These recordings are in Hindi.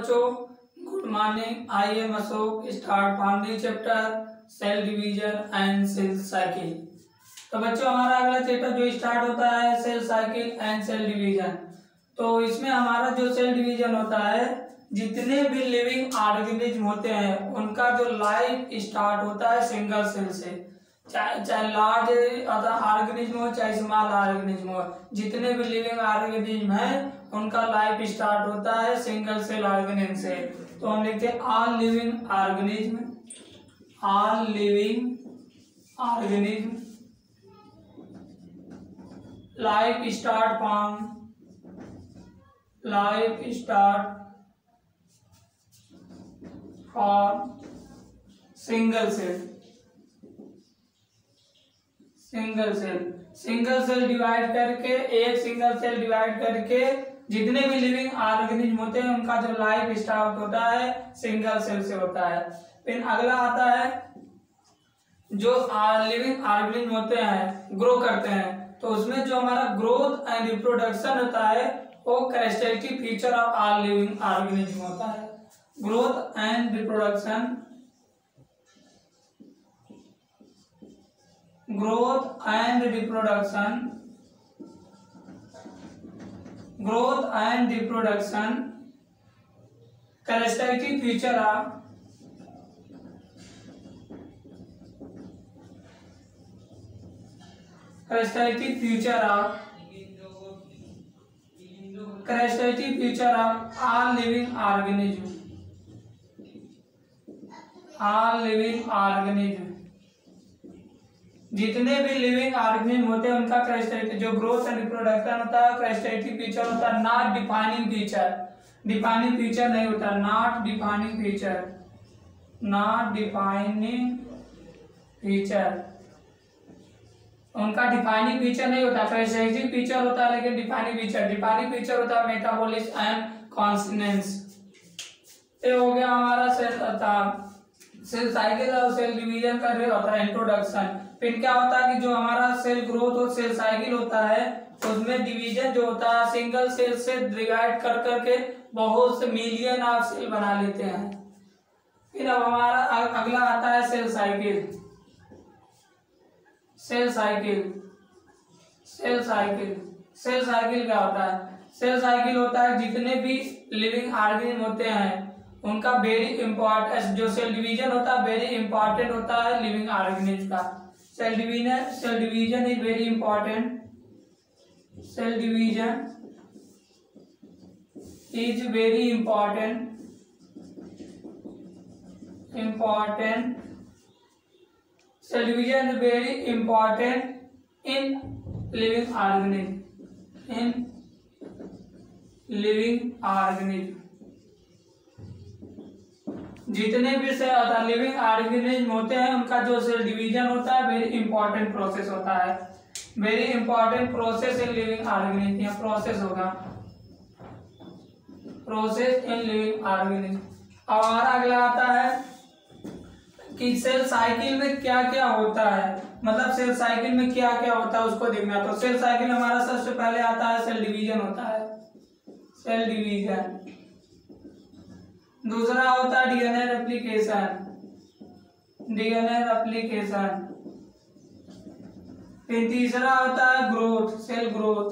बच्चों, good morning. I am Ashok. Start from new chapter cell division and cell cycle. तो बच्चों हमारा अगला चैप्टर जो स्टार्ट होता है cell cycle and cell division. तो इसमें हमारा जो सेल डिवीजन होता है, जितने भी लिविंग ऑर्गेनिज्म होते हैं उनका जो लाइफ स्टार्ट होता है सिंगल सेल से। चाहे लार्ज ऑर्गेनिज्म हो चाहे स्मॉल ऑर्गेनिज्म हो, जितने भी लिविंग ऑर्गेनिज्म हैं उनका लाइफ स्टार्ट होता है सिंगल सेल ऑर्गेनिज्म से। तो हम लिखते हैं all living organism, all living organism life start from single cell. Single cell divide करके, एक सिंगल सेल डिवाइड करके जितने भी लिविंग ऑर्गेनिज्म होते हैं उनका जो लाइफ स्टार्ट होता है सिंगल सेल से होता है। फिर अगला आता है जो लिविंग ऑर्गेनिज्म होते हैं ग्रो करते हैं, तो उसमें जो हमारा ग्रोथ एंड रिप्रोडक्शन होता है वो characteristic feature of all living organism होता है। Growth and reproduction, growth and reproduction characteristic feature of all living organism। जितने भी लिविंग ऑर्गेनिज्म होते हैं उनका कैरेक्टरिस्टिक जो ग्रोथ एंड रिप्रोडक्शन होता है कैरेक्टरिस्टिक फीचर होता है not defining feature. Defining feature नहीं होता, नॉट डिफाइनिंग फीचर उनका डिफाइनिंग फीचर नहीं होता, कैरेक्टरिस्टिक फीचर होता है लेकिन डिफाइनिंग फीचर होता है मेटाबॉलिज्म एंड कॉन्सिस्टेंस। ये हो गया हमारा सेल साइकिल और सेल डिवीजन का जो होता है इंट्रोडक्शन। फिर क्या होता है कि जो हमारा सेल ग्रोथ और सेल साइकिल होता है उसमें डिवीजन जो होता है सिंगल सेल से डिवाइड कर करके बहुत से मिलियन ऑफ सेल बना लेते हैं। फिर अब हमारा अगला आता है सेल साइकिल। सेल साइकिल क्या होता है? सेल साइकिल होता है जितने भी लिविंग ऑर्गेनिज्म होते हैं उनका वेरी इंपॉर्टेंट, जो सेल डिवीजन होता है वेरी इंपॉर्टेंट होता है लिविंग ऑर्गेनिज्म का। Cell division is very important. Cell division is very important cell division is very important in living organism. जितने भी सेल लिविंग ऑर्गेनिज्म होते हैं उनका जो सेल डिवीजन होता है वेरी इंपॉर्टेंट प्रोसेस होता है। Very important process in living organism, या प्रोसेस होगा प्रोसेस इन लिविंग ऑर्गेनिज्म। अब हमारा अगला आता है कि सेल साइकिल में क्या क्या होता है, मतलब सेल साइकिल में क्या क्या होता है उसको देखना। तो सेल साइकिल हमारा सबसे पहले आता है सेल डिवीजन होता है, सेल डिवीजन। दूसरा होता है डीएनए रेप्लिकेशन। फिर तीसरा होता है ग्रोथ, सेल ग्रोथ।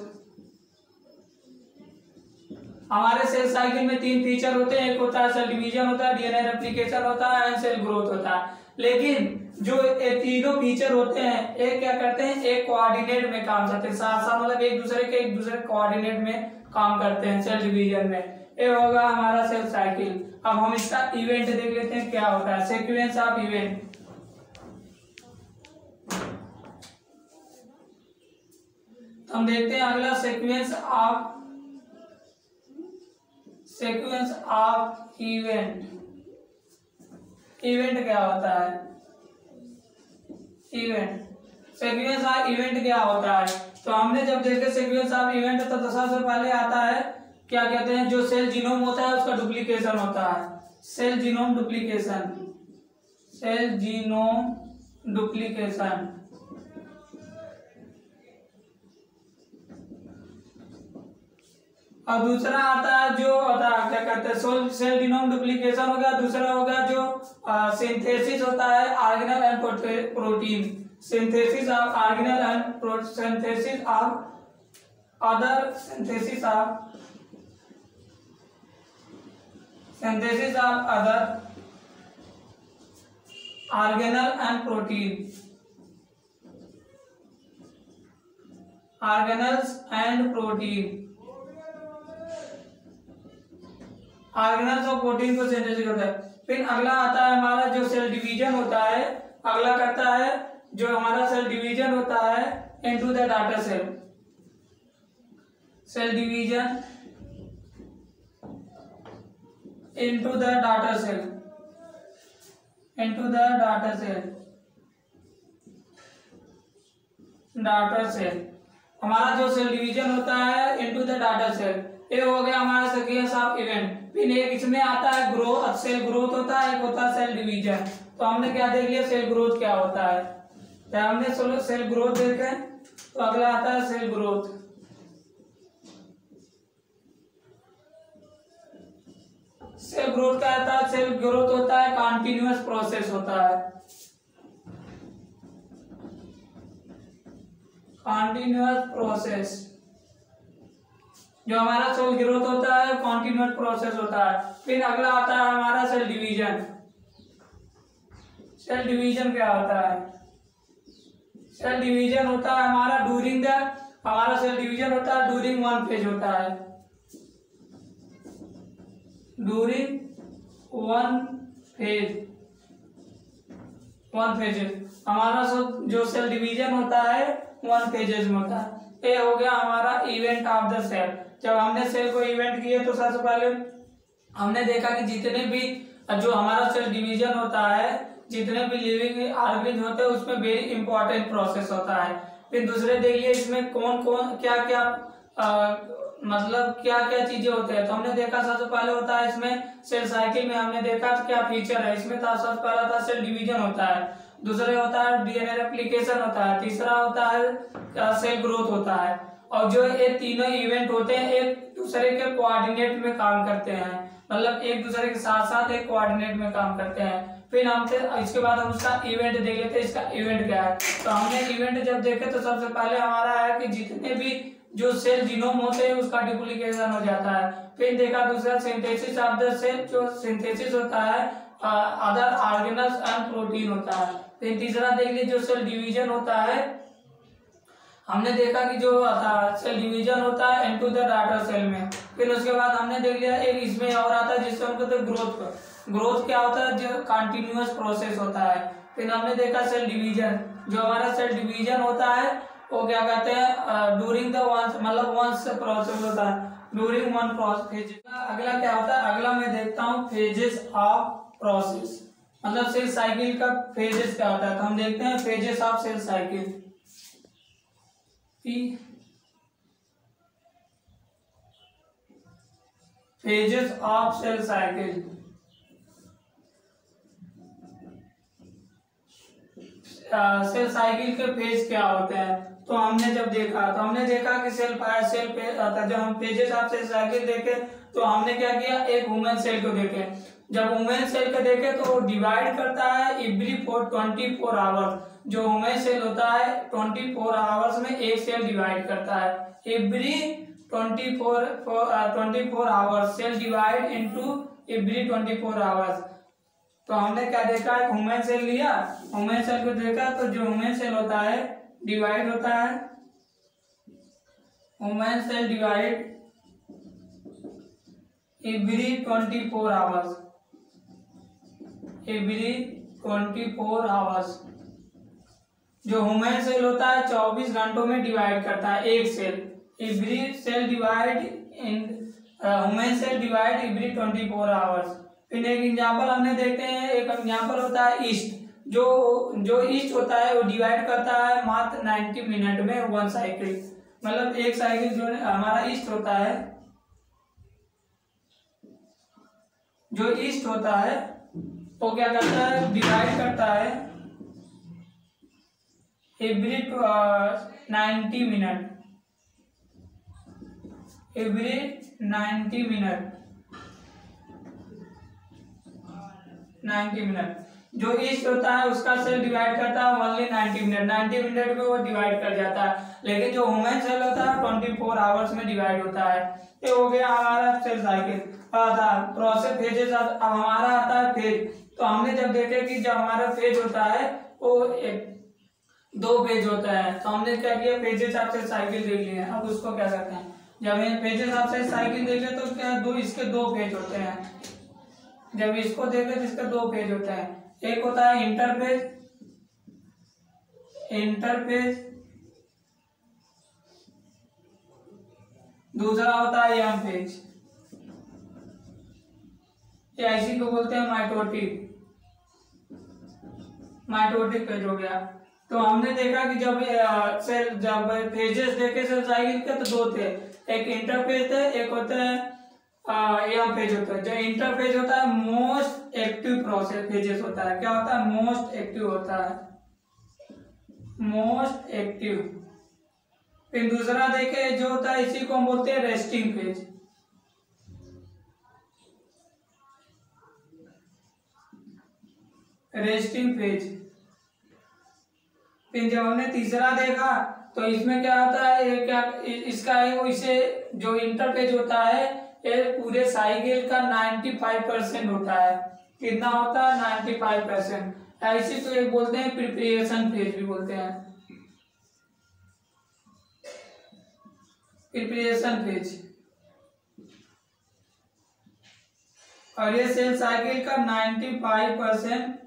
हमारे सेल साइकिल में तीन फीचर होते हैं, एक होता है सेल डिवीजन होता है, डीएनए रेप्लिकेशन होता है एंड सेल ग्रोथ होता है। लेकिन जो ये तीनों फीचर होते हैं एक क्या करते हैं, एक कोऑर्डिनेट में काम करते हैं, साथ साथ मतलब एक दूसरे कोऑर्डिनेट में काम करते हैं सेल डिवीजन में। ये होगा हमारा सेल साइकिल। अब हम इसका इवेंट देख लेते हैं क्या होता है, सीक्वेंस ऑफ इवेंट। हम देखते हैं अगला सीक्वेंस ऑफ इवेंट। इवेंट क्या होता है? सीक्वेंस ऑफ इवेंट क्या होता है? तो हमने जब देखे सीक्वेंस ऑफ इवेंट तो सबसे पहले आता है क्या कहते हैं, जो सेल जीनोम होता है उसका डुप्लीकेशन होता है, सेल जीनोम डुप्लीकेशन। और दूसरा आता है जो होता है क्या कहते हैं सेल जीनोम डुप्लीकेशन हो गया। दूसरा हो गया जो सिंथेसिस होता है organelle and protein, synthesis of organelle and synthesis of other synthesis of other organelle and protein, organelles and protein, organelles और प्रोटीन को सिंथेसिस करता है। फिर अगला आता है हमारा जो सेल डिवीजन होता है, अगला करता है जो हमारा सेल डिवीजन होता है into the daughter cell, cell division into the daughter cell, into the daughter cell, daughter cell. हमारा जो सेल डिवीजन होता है इनटू द डाटा सेल, ये हो गया हमारा सीक्वेंस ऑफ इवेंट। फिर एक इसमें आता है ग्रोथ, सेल ग्रोथ होता है, एक होता है सेल डिवीजन। तो हमने क्या देख लिया सेल ग्रोथ क्या होता है, तो हमने सेल ग्रोथ देखे। तो अगला आता है सेल ग्रोथ। सेल ग्रोथ क्या होता है, सेल ग्रोथ होता है कंटिन्यूअस प्रोसेस होता है, कंटिन्यूअस प्रोसेस। जो हमारा सेल ग्रोथ होता है कॉन्टिन्यूअस प्रोसेस होता है। फिर अगला आता है हमारा सेल डिवीजन। सेल डिवीजन क्या होता है, सेल डिवीजन होता है हमारा ड्यूरिंग द, हमारा सेल डिवीजन होता है ड्यूरिंग वन फेज होता है, during one phase, one phases. हमारा जो सेल डिवीजन होता है वन फेजेस में होता है। ये हो गया हमारा इवेंट ऑफ द सेल। जब हमने सेल को इवेंट किए तो सबसे पहले हमने देखा कि जितने भी जो हमारा सेल डिवीजन होता है, जितने भी लिविंग ऑर्गेनिज्म होते हैं उसमें वेरी इंपॉर्टेंट प्रोसेस होता है। फिर दूसरे देख लिए इसमें कौन कौन क्या क्या मतलब क्या क्या चीजें होते हैं। तो हमने देखा सबसे पहले होता है इसमें सेल साइकिल में हमने देखा क्या फीचर है। इसमें था सबसे पहला था सेल डिवीजन होता है, दूसरे होता है डीएनए रेप्लिकेशन होता है, तीसरा होता है सेल ग्रोथ होता है। और जो ये तीनों इवेंट होते हैं एक दूसरे के कोऑर्डिनेट में काम करते हैं, मतलब एक दूसरे के साथ साथ एक कोऑर्डिनेट में काम करते हैं। फिर हमसे इसके बाद हम उसका इवेंट देख लेते हैं, इसका इवेंट क्या है। तो हमने इवेंट जब देखे तो सबसे पहले हमारा है कि जितने भी जो सेल जीनोम होते हैं उसका डुप्लीकेशन हो जाता है। फिर देखा दूसरा सिंथेसिस ऑफ द सेल, जो सिंथेसिस होता है अदर ऑर्गेनल्स एंड प्रोटीन होता है। फिर तीसरा देख लीजिए जो सेल डिवीजन होता है, हमने देखा कि जो सेल डिवीजन होता है इनटू द डाटा सेल में। फिर उसके बाद हमने देख लिया एक इसमें और आता है जिससे हम कहते हैं ग्रोथ। ग्रोथ क्या होता है, जो कंटिन्यूअस प्रोसेस होता है। फिर हमने देखा सेल डिवीजन, जो हमारा सेल डिवीजन होता है वो क्या कहते हैं ड्यूरिंग द वंस, मतलब वंस प्रोसेस होता है, ड्यूरिंग वन प्रोसेस। अगला क्या होता है, अगला मैं देखता हूँ फेजेस ऑफ प्रोसेस, मतलब सेल साइकिल का फेजेस क्या होता है। तो हम देखते हैं phases of cell cycle. Phases of cell cycle, cell cycle के फेज क्या होते हैं। तो हमने जब देखा तो हमने देखा कि सेल जब हम पेजेस ऑफ सेल साइकिल देखे तो हमने क्या किया, एक ह्यूमन सेल को देखे। जब ह्यूमन सेल को देखे तो वो डिवाइड करता है एवरी 24 आवर्स। जो ह्यूमन सेल होता है 24 आवर्स में एक सेल डिवाइड करता है, every 24 hours cell divide into every 24 hours. तो हमने क्या देखा, एक ह्यूमन सेल लिया, ह्यूमन सेल को देखा तो जो ह्यूमन सेल होता है डिवाइड होता है, human cell divide every 24 hours, every 24 hours. जो ह्यूमन सेल होता है 24 घंटों में डिवाइड करता है एक cell, every cell divide in human cell divide every 24 hours. फिर एक एग्जाम्पल हमने देखते हैं, एक एग्जाम्पल होता है ईस्ट। जो ईस्ट होता है वो डिवाइड करता है मात्र 90 मिनट में वन साइकिल, मतलब एक साइकिल जो हमारा ईस्ट होता है, जो ईस्ट होता है वो क्या करता है, डिवाइड करता है every 90 minute, every 90 minute, 90 minute. जो ईस्ट होता है उसका सेल डिवाइड करता है ओनली 90 मिनट, 90 मिनट में वो डिवाइड कर जाता है। लेकिन जो ह्यूमन सेल होता है 24 आवर्स में डिवाइड होता है। ये हो गया हमारा सेल साइकिल था प्रोसेस फेजेस। अब हमारा आता है फेज। तो हमने जब देखे कि जब हमारा फेज होता है वो 2 फेज होता है, तो हमने क्या किया, फेजेस ऑफ सेल साइकिल देख लिए। अब उसको क्या करते हैं, जब ये पेजेस ऑफ सेल साइकिल देख ले तो क्या इसके 2 पेज होते हैं। जब इसको देखे तो इसके 2 पेज होते हैं। एक होता है इंटरपेज, दूसरा होता है यम पेज। या इसी को बोलते हैं माइटोटिक पेज हो गया। तो हमने देखा कि जब पेजेस देखे सेल साइकिल के तो 2 थे, एक इंटरपेज थे, एक होता है यम पेज होता है। जो इंटरपेज होता है मोस्ट एक्टिव प्रोसेस पेजेस होता है। क्या होता है, मोस्ट एक्टिव होता है, मोस्ट एक्टिव। फिर दूसरा देखे जो होता है इसी को हम बोलते हैं रेस्टिंग पेज। Resting page. फिर जब हमने तीसरा देखा तो इसमें क्या होता है, ये क्या इसका है वो, इसे जो इंटरपेज होता है ये पूरे साइकिल का 95% होता है। कितना होता है, 95%। ऐसी तो एक बोलते हैं प्रिपरेशन फेज भी बोलते हैं, प्रिपरेशन फेज। और ये सेल साइकिल का 95%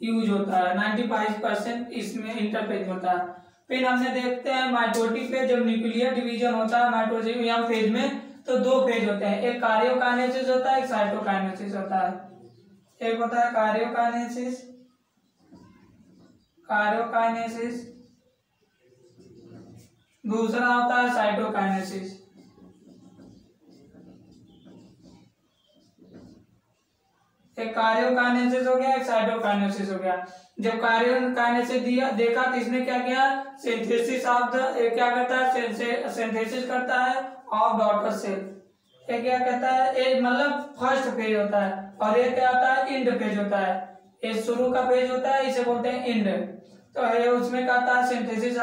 यूज होता है, 95% इसमें इंटरपेज होता है। फिर हमने देखते हैं माइटोटिक पेज। जब न्यूक्लियर डिवीजन होता है माइटोटिक फेज में तो 2 फेज होते हैं, एक कार्योकाइनेसिस होता है, एक साइटोकाइनेसिस होता है। एक होता है कार्योकाइनेसिस, दूसरा होता है साइटोकाइनेसिस। एक कार्योकाइनेसिस हो गया, एक साइटोकाइनेसिस हो गया। जब कार्योकाइनेसिस देखा तो इसने क्या किया, सिंथेसिस ऑफ द, क्या करता है, सिंथेसिस करता है ऑफ डॉटर सेल। ये क्या कहता है, ये मतलब फर्स्ट पेज होता है। और ये क्या होता है, इंड पेज होता है। ये शुरू का पेज होता है, इसे बोलते हैं इंड। तो ये उसमें क्या होता है, सिंथेसिस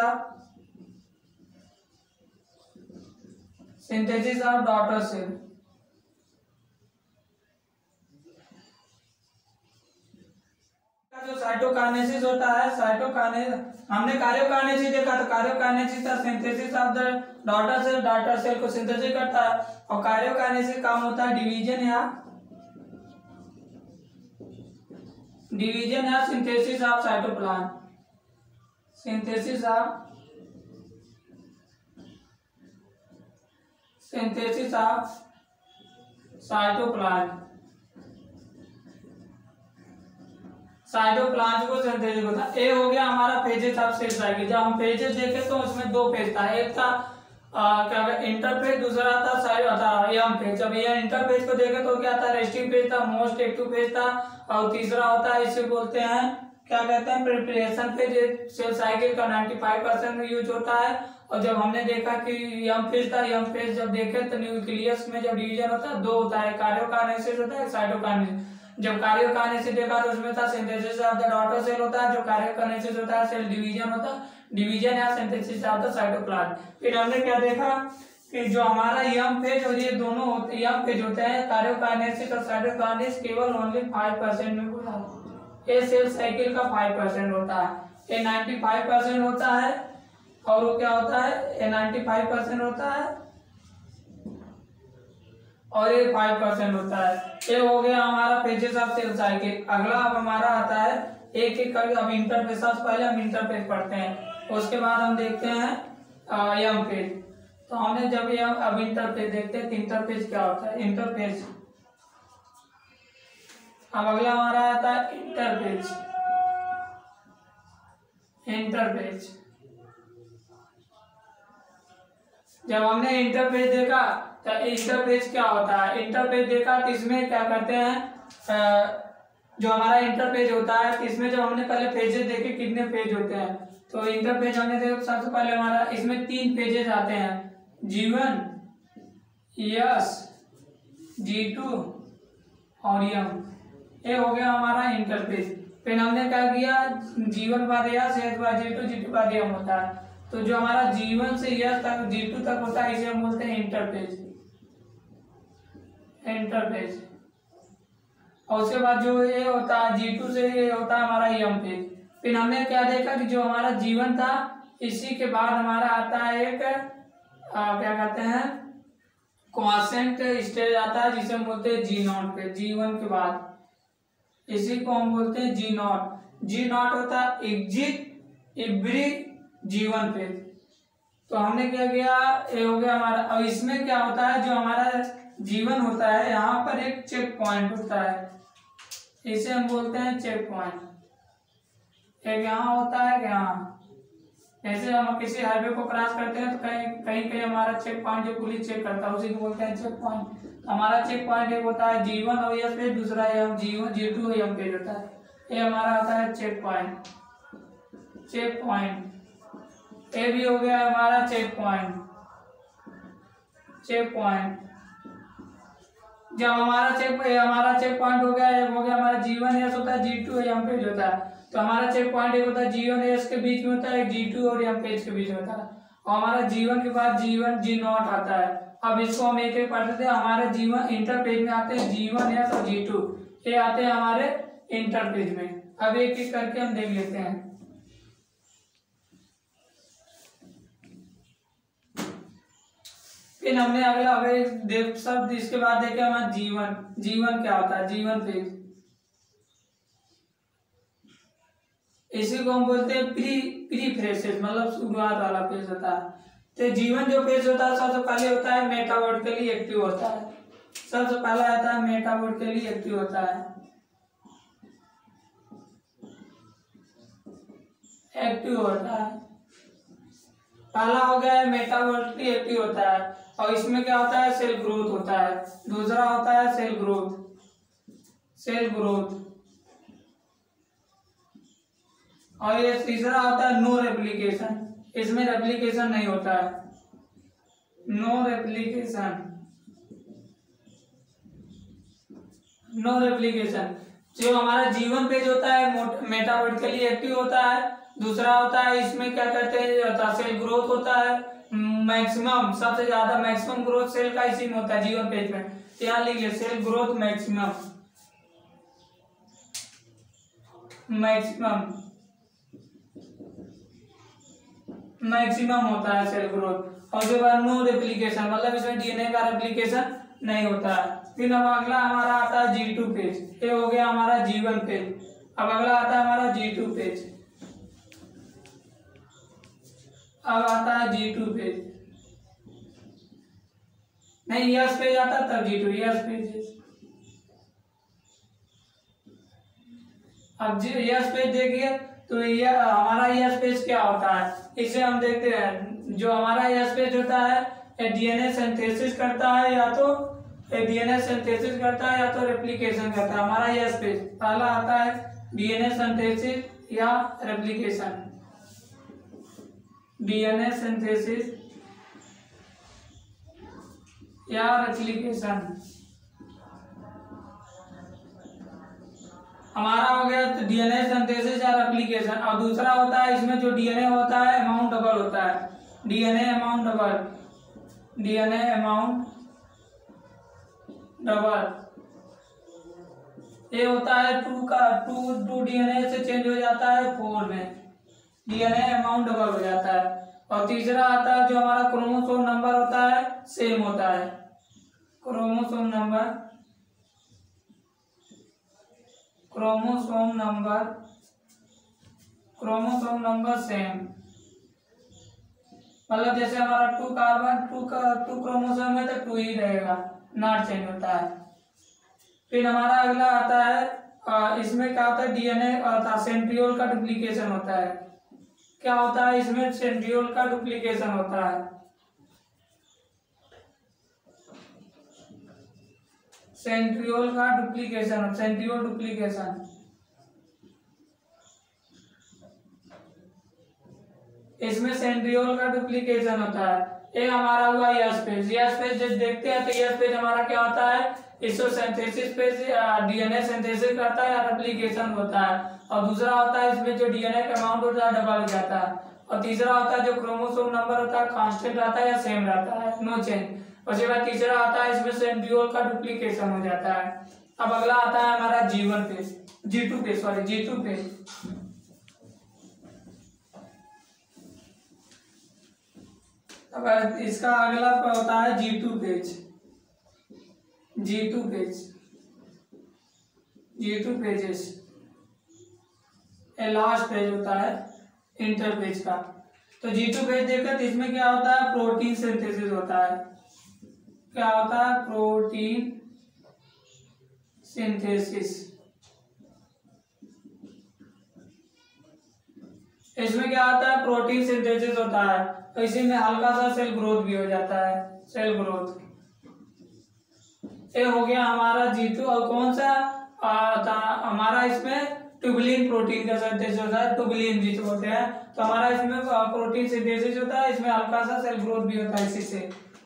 ऑफ डॉटर सेल। जो साइटोकाइनेसिस होता है, हमने कार्योकाइनेसिस देखा, तो कार्योकाइनेसिस का synthesis of the daughter cell को सिंथेसिस करता है। और कार्योकाइनेसिस काम होता है डिवीजन या synthesis of cytoplasm, synthesis of cytoplasm. Cytoplasm को सिंथेसिस होता है। ये हो गया हमारा पेजेस ऑफ सेल साइकिल। जब हम पेजेस देखे तो उसमें 2 पेज था, एक था क्या इंटरपेज, दूसरा था यम पेज। जब ये इंटरपेज को देखे तो क्या था, रेस्टिंग पेज था, मोस्ट एक्टिव पेज था। और तीसरा होता है, इसे बोलते हैं क्या कहते हैं, प्रिपरेशन पेज। सेल साइकिल का 95% में यूज होता है। और जब हमने देखा कि यम पेज था, यम पेज जब देखे तो न्यूक्लियस में जब डिवीजन होता है 2 होता है, कार्योकाइनेसिस होता है, साइटोकाइनेसिस। जब कार्योकाइनेसिस देखा तो उसमें था synthesis of the daughter cell होता है। जो कार्योकाइनेसिस होता है सेल डिवीजन होता है, डिवीजन या सिंथेसिस ऑफ द साइटोप्लाज्म। फिर हमने क्या देखा कि जो हमारा यम पेज और ये दोनों यम पेज होते हैं, कार्योकाइनेसिस और साइटोकाइनेसिस केवल ओनली 5% में पूरा होता है। ये सेल साइकिल का 5% होता है, ये 95% होता है। और वो क्या होता है, ये 95% होता है और ये 5% होता है। ये हो गया हमारा पेजेस ऑफ सेल साइकिल। अगला अब हमारा आता है एक एक करके, अब इंटरपेज। पहले हम इंटरपेज पढ़ते हैं, उसके बाद हम देखते हैं यम पेज। तो हमने जब ये अब इंटरपेज देखते हैं, इंटरपेज क्या होता है, इंटरपेज। अब अगला हमारा आता है इंटरपेज। जब हमने इंटरपेज देखा तो इंटरपेज क्या होता है, इंटरपेज देखा तो इसमें क्या करते हैं, जो हमारा इंटरपेज होता है इसमें जब हमने पहले पेजेस देखे कितने पेज होते हैं, तो इंटरपेज हमने देखा सबसे पहले हमारा इसमें 3 पेजेस आते हैं, G1, यस, G2 और यम, ये हो गया हमारा इंटरफेस। फिर हमने क्या किया, G1 के बाद यस, यस के बाद G2, G2 के बाद यम होता है। तो जो हमारा G1 से यस तक G2 तक होता है, इसे हम बोलते हैं इंटरफेस, इंटरफेस। और उसके बाद जो ये होता है G2 से ये होता है हमारा यम पेज। फिर हमने क्या देखा कि जो हमारा G1 था, इसी के बाद हमारा आता है एक क्या कहते हैं, क्वासेंट स्टेज आता है, जिसे हम बोलते हैं G0 पे। G1 के बाद इसी को हम बोलते हैं G0। G0 होता है एग्जिट एवरी G1 पे। तो हमने क्या किया, ये हो गया हमारा। अब इसमें क्या होता है, जो हमारा G1 होता है, यहाँ पर एक चेक पॉइंट होता है, इसे हम बोलते हैं चेक पॉइंट। एक यहाँ होता है, यहाँ ऐसे हम किसी हाईवे को क्रॉस करते हैं तो कहीं कहीं कहीं हमारा चेक पॉइंट जो पुलिस चेक करता है, उसी को बोलते हैं चेक पॉइंट। हमारा चेक पॉइंट एक होता है G1 और यस पेज, दूसरा है G1 G2 यम पेज होता है। ये हमारा होता है चेक पॉइंट, चेक पॉइंट। ये भी हो गया हमारा चेक पॉइंट, चेक पॉइंट। जब हमारा चेक पॉइंट हो गया, एक हो गया हमारा G1 यस होता है, G2 यम पेज होता है। तो हमारा चेक पॉइंट एक होता है G1 यस के बीच में होता है, G2 और यम पेज के बीच में होता है। और हमारा G1 के बाद G1 G0 आता है। अब इसको हम एक एक पढ़ते थे। हमारे G1 इंटर पेज में आते हैं G1 यस और G2, ये आते हैं हमारे इंटर पेज में। अब एक एक करके हम देख लेते हैं। फिर हमने अगला देख सब इसके बाद देखे हमारा G1 क्या होता है, G1 पेज। इसी को हम बोलते हैं प्री फ्रेशेस, मतलब शुरुआत वाला पेज होता है। तो G1 जो पेज होता है, सबसे पहले होता है मेटावर्टिकली एक्टिव होता है। सबसे पहला आता है मेटावर्टिकली एक्टिव होता है, एक्टिव होता है। पहला हो गया है मेटावर्टिकली एक्टिव होता है। और इसमें क्या होता है, सेल ग्रोथ होता है। दूसरा होता है सेल ग्रोथ, सेल ग्रोथ। और ये तीसरा होता है नो रेप्लिकेशन, इसमें रेप्लिकेशन नहीं होता है, नो रेप्लिकेशन, नो रेप्लिकेशन। जो हमारा G1 पेज होता है मेटावर्टिकली एक्टिव होता है। दूसरा होता है, इसमें क्या कहते हैं, सेल ग्रोथ होता है। मैक्सिमम, सबसे ज्यादा मैक्सिमम ग्रोथ सेल का इसी में होता है G1 पेज में। यहाँ लिखिए cell growth maximum, maximum, maximum होता है सेल ग्रोथ। और जो नो रेप्लिकेशन, मतलब इसमें डीएनए का रेप्लिकेशन नहीं होता है। फिर अब अगला हमारा आता है G2 पेज। ये हो गया हमारा G1 पेज। अब अगला आता है हमारा G2 पेज। अब आता है G2 पेज, नहीं यस पेज आता तब G2, यस पेज। अब यस पेज देखिए, तो ये हमारा यस पेज क्या होता है, इसे हम देखते हैं। जो हमारा यस पेज होता है, डीएनए सिंथेसिस करता है, या तो डीएनए सिंथेसिस करता है या तो रेप्लिकेशन करता है। हमारा यस पेज पहला आता है डीएनए सिंथेसिस या रेप्लिकेशन, डीएनए सिंथेसिस या रेप्लिकेशन हमारा हो गया। तो डीएनए सिंथेसिस या रेप्लिकेशन। और दूसरा होता है, इसमें जो डीएनए होता है अमाउंट डबल होता है, DNA amount double, DNA amount double. ये होता है टू डीएनए से चेंज हो जाता है 4 में, डीएनए अमाउंट डबल हो जाता है। और तीसरा आता है, जो हमारा क्रोमोसोम नंबर होता है सेम होता है, chromosome number, chromosome number, chromosome number same. मतलब जैसे हमारा 2 कार्बन 2 क्रोमोसोम है तो 2 ही रहेगा, नॉट चेंज होता है। फिर हमारा अगला आता है, इसमें क्या होता है, डीएनए आता सेंट्रियोल का डुप्लीकेशन होता है। क्या होता है इसमें, सेंट्रियोल का डुप्लीकेशन होता है, सेंट्रियोल का डुप्लीकेशन, सेंट्रियोल डुप्लीकेशन। इसमें सेंट्रियोल का डुप्लीकेशन होता है। एक हमारा हुआ यस पेज। यस पेज जब देखते हैं तो यस पेज हमारा क्या होता है, इसोसिंथेसिस पेज, डीएनए सिंथेसिस करता है या रेप्लिकेशन होता है। और दूसरा होता है इसमें जो डीएनए का अमाउंट होता है डबल हो जाता है। और तीसरा होता है जो क्रोमोसोम नंबर होता है कांस्टेंट रहता है या सेम रहता है, नो चेंज। उसके बाद तीसरा आता है इसमें सेंट्रियोल का डुप्लीकेशन हो जाता है। अब अगला आता है हमारा G1 page, G2 page, sorry G2 page. अब इसका अगला होता है G2 page. G2 page, G2 pages ये लास्ट पेज होता है इंटर पेज का। तो G2 पेज देखकर तो इसमें क्या होता है, प्रोटीन सिंथेसिस होता है। क्या होता है, प्रोटीन सिंथेसिस। इसमें क्या होता है, प्रोटीन सिंथेसिस होता है। तो इसी में हल्का सा सेल ग्रोथ भी हो जाता है, सेल ग्रोथ। ये हो गया हमारा G2। और कौन सा हमारा इसमें ट्यूबुलिन प्रोटीन का सिंथेसिस होता है, ट्यूबुलिन जिसे बोलते हैं। तो हमारा इसमें प्रोटीन सिंथेसिस होता है, इसमें हल्का सा सेल ग्रोथ भी होता है इसी से।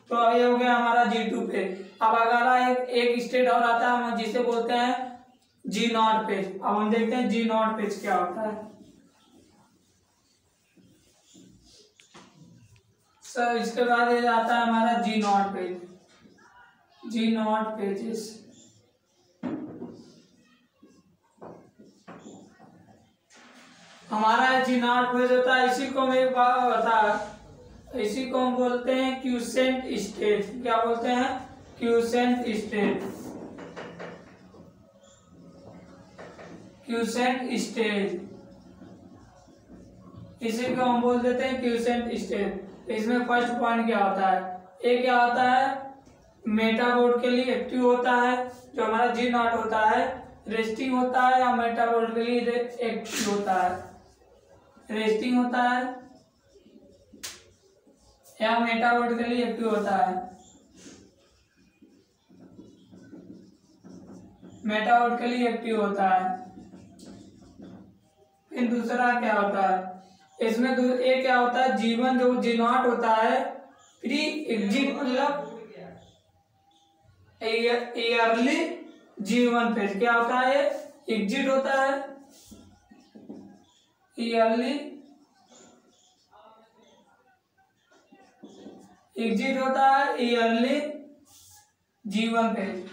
तो ये हो गया हमारा G2 पेज। अब अगला एक स्टेट और आता है हम जिसे बोलते हैं G0 पेज। अब हम देखते हैं G0 पेज क्या होता है। सर इसके बाद ये आता है हमारा G0 पेज, G0 पेजेस। हमारा G0 पेज होता है, इसी को मैं बता, इसी को हम बोलते हैं क्यूसेंट स्टेट। क्या बोलते हैं, क्यूसेंट स्टेट, क्यूसेंट स्टेट। इसी को हम बोल देते हैं क्यूसेंट स्टेट। इसमें फर्स्ट पॉइंट क्या होता है, ये क्या होता है, मेटाबोट के लिए एक्टिव होता है। जो हमारा G0 होता है रेस्टिंग होता है या मेटाबोट के लिए एक्टिव होता है, रेस्टिंग होता है या मेटाबोट के लिए एक्टिव होता है, मेटाबोट के लिए एक्टिव होता है। फिर दूसरा क्या होता है, इसमें एक क्या होता है, G1 जो G0 होता है प्री एग्जिट, मतलब ईयरली G1 फेज। क्या होता है, एग्जिट होता है ईयरली, एग्जिट होता है yearly G1 phase.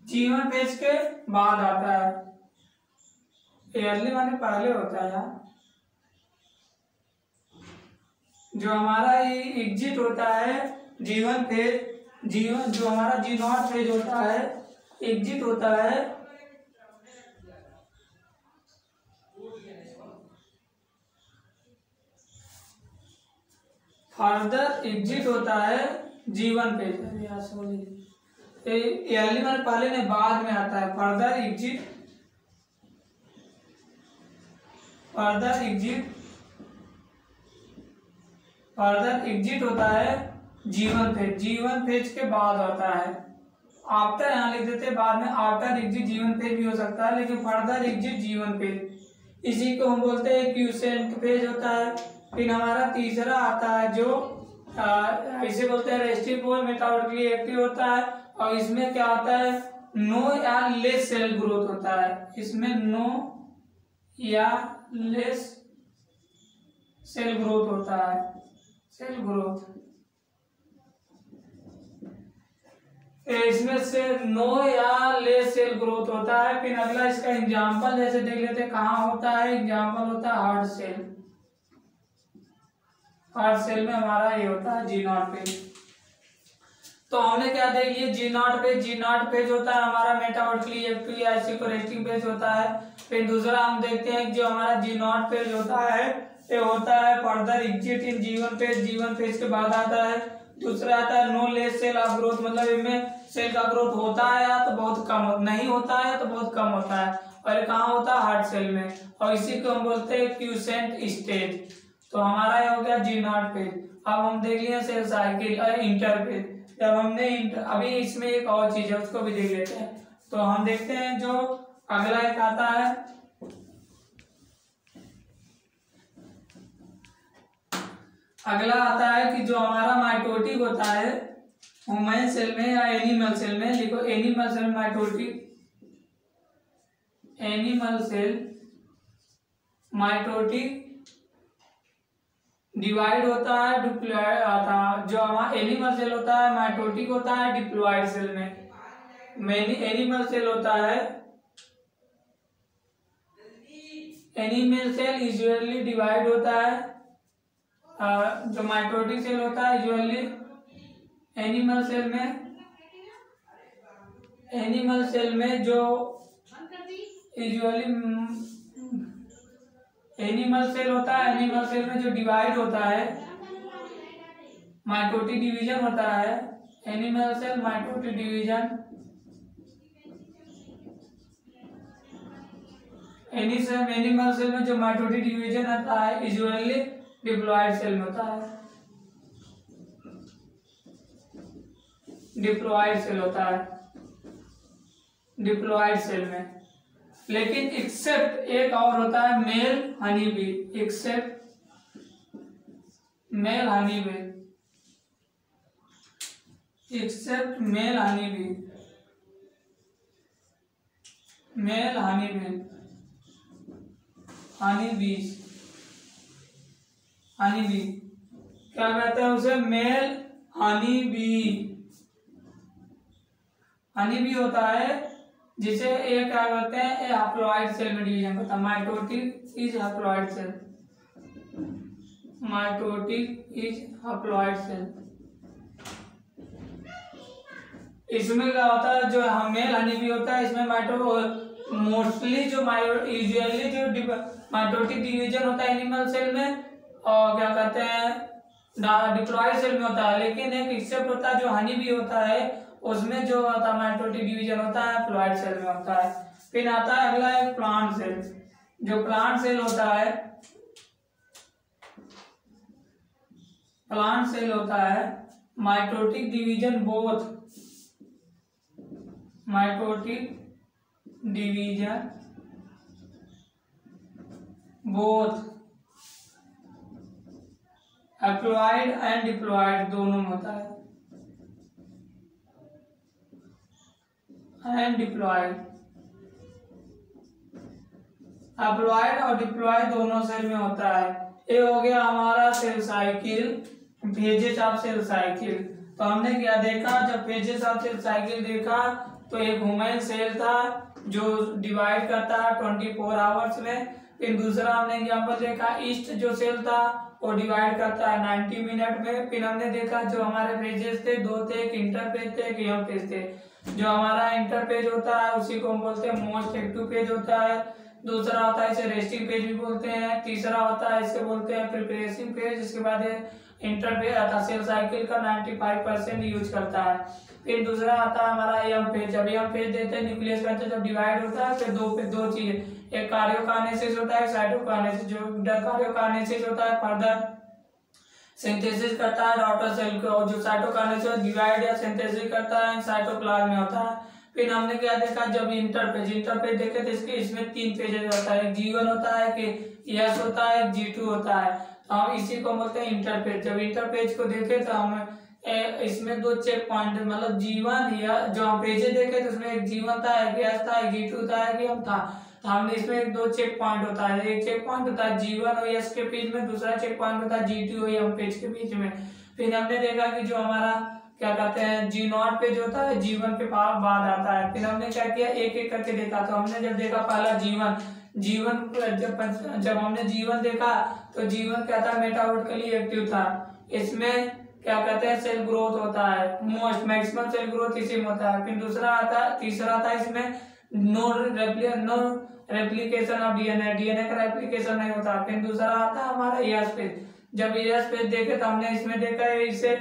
G1 phase के बाद आता है, ईयरली माने पहले होता है। जो हमारा एग्जिट होता है G1 फेज, G1 जो हमारा G0 फेज होता है एग्जिट होता है फर्दर एग्जिट होता है G1 फेज। ईयरली माने पहले नहीं बाद में आता है, further exit, further exit, further exit होता है G1 फेज, G1 फेज के बाद होता है। आफ्टर यहाँ लिख देते हैं, बाद में आफ्टर एग्जिट G1 फेज भी हो सकता है, लेकिन फर्दर एग्जिट G1 फेज। इसी को हम बोलते हैं क्यूसेंट फेज होता है। फिर हमारा तीसरा आता है जो इसे बोलते हैं रेस्टिंग पोल, मेटाबोट के लिए एक्टिव होता है। और इसमें क्या होता है, नो या लेस सेल ग्रोथ होता है। इसमें नो या लेस सेल ग्रोथ होता है, सेल ग्रोथ। इसमें से नो या लेस सेल ग्रोथ होता है। फिर अगला इसका एग्जांपल जैसे देख लेते हैं कहाँ होता है, एग्जांपल होता है हार्ट सेल। हार्ट सेल में हमारा ये होता है G0 पेज। तो हमने क्या देख लिया, G0 पेज, G0 पेज होता है हमारा मेटाबोट के लिए एक्टिव या इसी को रेस्टिंग पेज होता है। फिर दूसरा हम देखते हैं जो हमारा G0 पेज होता है ये होता है further exit in G1 phase, G1 phase के बाद आता है। दूसरा आता है no less cell of growth, मतलब इनमें सेल का ग्रोथ होता है या तो बहुत कम, नहीं होता है तो बहुत कम होता है। और कहाँ होता है, हार्ट सेल में। और इसी को हम बोलते हैं क्यूसेंट स्टेज। तो हमारा ये हो गया G0 पेज। अब हम देख लिए सेल साइकिल और इंटर पेज। जब हमने अभी इसमें एक और चीज है उसको भी देख लेते हैं। तो हम देखते हैं जो अगला एक आता है अगला आता है कि जो हमारा माइटोटिक होता है ह्यूमन सेल में या एनिमल सेल में, लिखो animal cell mitotic, animal cell mitotic divide होता है डिप्लॉयड आता है। जो हमारा एनिमल सेल होता है माइटोटिक होता है डिप्लॉयड सेल में। एनिमल सेल होता है, एनिमल सेल यूजुअली डिवाइड होता है, जो माइटोटिक सेल होता है यूजुअली एनिमल सेल में जो यूजुअली एनिमल सेल होता है, एनिमल सेल में जो डिवाइड होता है माइटोटिक डिवीजन होता है, animal cell mitotic division, animal cell में जो माइटोटिक डिवीजन होता है यूजुअली डिप्लॉयड सेल में होता है, डिप्लॉयड सेल होता है, डिप्लॉयड सेल में। लेकिन एक्सेप्ट एक और होता है male honey bee, except male honey bee, except male honey bee, male honey bee, honey bees, honey bee क्या कहते हैं उसे, male honey bee, honey bee होता है जिसे एक क्या कहते हैं हैप्लॉइड सेल में डिवीजन होता है। Mitotic is haploid cell, mitotic is haploid cell. इसमें क्या होता है जो मेल हनी बी होता है इसमें मोस्टली जो यूजुअली जो माइटोटिक डिवीजन होता है एनिमल सेल में और क्या कहते हैं डिप्लॉयड सेल में होता है। लेकिन एक एक्सेप्ट होता है जो हनी बी होता है उसमें जो होता है माइटोटिक डिवीजन होता है प्लॉयड सेल में होता है। फिर आता है अगला एक प्लांट सेल, जो प्लांट सेल होता है, प्लांट सेल होता है mitotic division both, mitotic division both haploid and diploid दोनों में होता है, एंड डिप्लॉयड, हैप्लॉइड और डिप्लॉयड दोनों सेल में होता है। ये हो गया हमारा cell cycle, phases of cell cycle. तो हमने क्या देखा, जब फेजेस ऑफ सेल साइकिल देखा तो एक ह्यूमन सेल था जो डिवाइड करता है 24 आवर्स में। फिर दूसरा हमने एग्जाम्पल देखा ईस्ट जो सेल था वो डिवाइड करता है 90 मिनट में। फिर हमने देखा जो हमारे पेजेस थे दो थे, एक इंटर पेज थे एक यम पेज थे। जो हमारा इंटर पेज होता है उसी को हम बोलते हैं मोस्ट एक्टिव पेज होता है, दूसरा होता है इसे रेस्टिंग पेज भी बोलते हैं, तीसरा होता है इसे बोलते हैं प्रिपरेशन पेज। इसके बाद इंटर पेज आता है सेल साइकिल का 95% यूज करता है। फिर दूसरा आता है हमारा यम पेज। जब यम पेज देते हैं न्यूक्लियस का जब डिवाइड होता है फिर दो चीजें, एक कार्योकाइनेसिस होता है साइटोकाइनेसिस। जो कार्योकाइनेसिस होता है फर्दर सिंथेसिस करता है डॉटर सेल को, और जो साइटोकाइनेसिस डिवाइड या सिंथेसिस करता है साइटोप्लाज्म में होता है। फिर हमने क्या देखा जब इंटर पेज देखे तो इसमें 3 पेजेस होता है, एक G1 होता है, कि S होता है, G2 होता है। तो हम इसी को बोलते हैं इंटर पेज। जब इंटर पेज को देखे तो हम इसमें 2 चेक पॉइंट मतलब G1 या जो हम पेजे देखे तो उसमें एक G1 था, एक S था, एक G2 था, एक M था। तो हमने इसमें 2 चेक पॉइंट होता है, एक चेक पॉइंट होता है G1 और S के बीच में, दूसरा चेक पॉइंट होता है G2 और M पेज के बीच में। फिर हमने देखा कि जो हमारा क्या कहते हैं G0 पेज होता है G1 के बाद आता है। फिर हमने क्या किया एक एक करके देखा। तो हमने जब देखा पहला G1 जब हमने G1 देखा तो G1 क्या था मेटाबॉलिकली एक्टिव था। इसमें क्या कहते हैं सेल ग्रोथ होता है, मोस्ट मैक्सिमम सेल ग्रोथ इसी में होता है। फिर तीसरा था इसमें नो रेप्लिकेशन ऑफ डीएनए का रेप्लिकेशन नहीं होता। फिर दूसरा आता है हमारा एस पेज। जब एस पेज देखे तो हमने इसमें देखा है इसे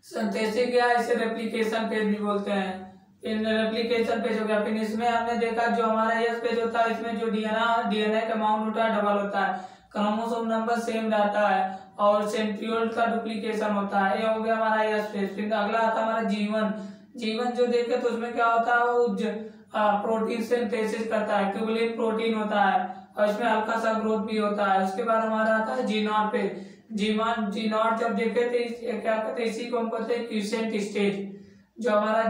सिंथेसिस या इसे रेप्लिकेशन पेज भी बोलते हैं। इन रेप्लिकेशन पेज हो गया। फिर इसमें हमने देखा जो हमारा एस पेज होता है इसमें जो डीएनए का अमाउंट होता है डबल होता है, क्रोमोसोम नंबर सेम रहता है और सेंट्रियोल का डुप्लीकेशन होता है। ये हो गया हमारा एस पेज। फिर अगला आता है हमारा G1 जो देखे तो उसमें क्या होता है वो प्रोटीन सिंथेसिस करता है, ट्यूबुलिन प्रोटीन होता है और इसमें हल्का सा ग्रोथ भी होता है। उसके बाद हमारा आता है G0 पेज। जी नॉट जब देखे थे क्या कहते हैं, इसी को हम बोलते हैं क्यूसेंट स्टेज। जो हमारा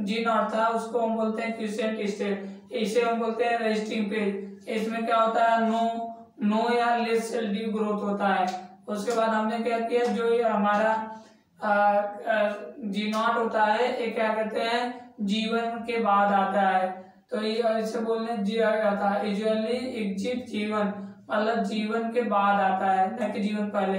जी नॉट था उसको हम बोलते हैं क्यूसेंट स्टेज, इसे हम बोलते हैं रेस्टिंग पेज। इसमें क्या होता है, नो या लेस सेल डी ग्रोथ होता है। उसके बाद हमने क्या किया, जो ये हमारा जी नॉट होता है ये क्या कहते हैं जीवन के बाद आता है, तो ये इसे बोलने दिया जाता है यूजुअली एग्जिट जीवन, मतलब जीवन के बाद आता है न कि जीवन पहले।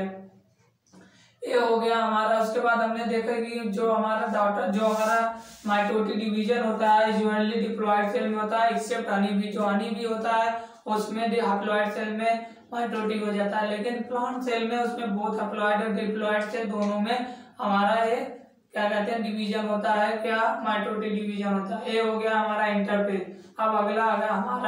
ये हो गया हमारा। उसके बाद हमने देखा कि जो हमारा माइटोटिक डिवीजन होता है यूजुअली डिप्लॉयड सेल में होता है, एक्सेप्ट हनी बी। जो हनी बी होता है उसमें हैप्लॉयड सेल में माइटोटिक हो जाता है, लेकिन प्लांट सेल में उसमें बोथ हैप्लॉयड और डिप्लॉयड सेल दोनों में हमारा ये क्या कहते हैं डिवीजन होता है, क्या माइटोटिक डिवीजन होता है। ये हो गया हमारा इंटरपेज। अब अगला आ गया हमारा